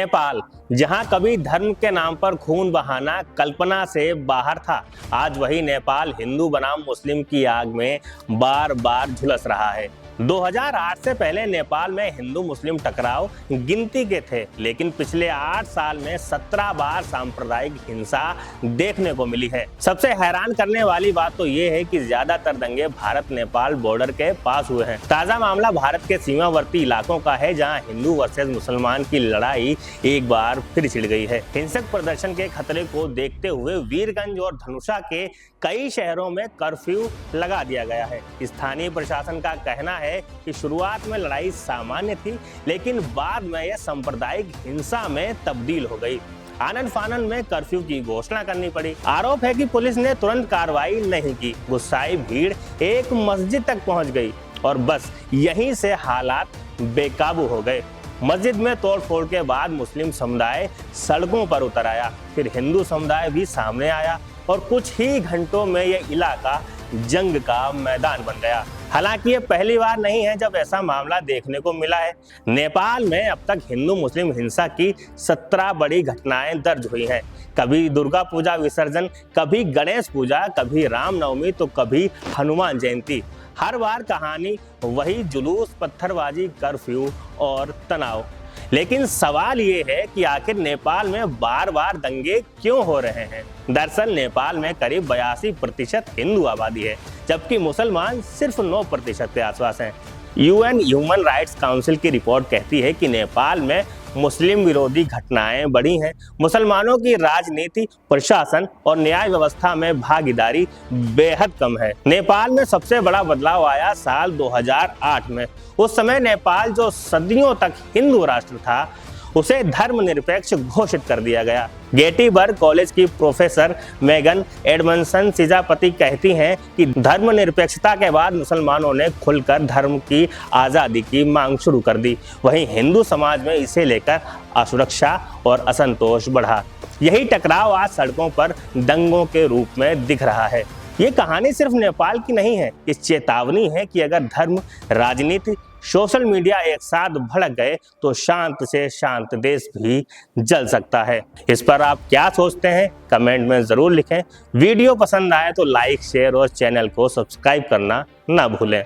नेपाल, जहां कभी धर्म के नाम पर खून बहाना कल्पना से बाहर था, आज वही नेपाल हिंदू बनाम मुस्लिम की आग में बार बार झुलस रहा है। 2008 से पहले नेपाल में हिंदू मुस्लिम टकराव गिनती के थे, लेकिन पिछले 8 साल में 17 बार सांप्रदायिक हिंसा देखने को मिली है। सबसे हैरान करने वाली बात तो ये है कि ज्यादातर दंगे भारत नेपाल बॉर्डर के पास हुए हैं। ताजा मामला भारत के सीमावर्ती इलाकों का है, जहां हिंदू वर्सेस मुसलमान की लड़ाई एक बार फिर छिड़ गई है। हिंसक प्रदर्शन के खतरे को देखते हुए वीरगंज और धनुषा के कई शहरों में कर्फ्यू लगा दिया गया है। स्थानीय प्रशासन का कहना है कि शुरुआत में लड़ाई सामान्य थी, लेकिन बाद में यह सांप्रदायिक हिंसा में तब्दील हो गई। आनन फानन में कर्फ्यू की घोषणा करनी पड़ी। आरोप है कि पुलिस ने तुरंत कार्रवाई नहीं की। गुस्साई भीड़ एक मस्जिद तक पहुंच गई और बस यहीं से हालात बेकाबू हो गए। मस्जिद में तोड़फोड़ के बाद मुस्लिम समुदाय सड़कों पर उतर आया, फिर हिंदू समुदाय भी सामने आया और कुछ ही घंटों में यह इलाका जंग का मैदान बन गया। हालांकि ये पहली बार नहीं है जब ऐसा मामला देखने को मिला है। नेपाल में अब तक हिंदू मुस्लिम हिंसा की 17 बड़ी घटनाएं दर्ज हुई हैं। कभी दुर्गा पूजा विसर्जन, कभी गणेश पूजा, कभी रामनवमी तो कभी हनुमान जयंती। हर बार कहानी वही, जुलूस, पत्थरबाजी, कर्फ्यू और तनाव। लेकिन सवाल ये है कि आखिर नेपाल में बार बार दंगे क्यों हो रहे हैं। दरअसल नेपाल में करीब 82% हिंदू आबादी है, जबकि मुसलमान सिर्फ 9% के आसपास हैं। यूएन ह्यूमन राइट्स काउंसिल की रिपोर्ट कहती है कि नेपाल में मुस्लिम विरोधी घटनाएं बढ़ी हैं। मुसलमानों की राजनीति, प्रशासन और न्याय व्यवस्था में भागीदारी बेहद कम है। नेपाल में सबसे बड़ा बदलाव आया साल 2008 में। उस समय नेपाल, जो सदियों तक हिंदू राष्ट्र था, उसे धर्मनिरपेक्ष घोषित कर दिया गया। गेटीबर्ग कॉलेज की प्रोफेसर मेगन एडमंसन सिजापति कहती हैं कि धर्मनिरपेक्षता के बाद मुसलमानों ने खुलकर धर्म की आज़ादी की मांग शुरू कर दी। वहीं हिंदू समाज में इसे लेकर असुरक्षा और असंतोष बढ़ा। यही टकराव आज सड़कों पर दंगों के रूप में दिख रहा है। ये कहानी सिर्फ नेपाल की नहीं है, ये चेतावनी है कि अगर धर्म, राजनीति, सोशल मीडिया एक साथ भड़क गए तो शांत से शांत देश भी जल सकता है। इस पर आप क्या सोचते हैं, कमेंट में जरूर लिखें। वीडियो पसंद आए तो लाइक, शेयर और चैनल को सब्सक्राइब करना ना भूलें।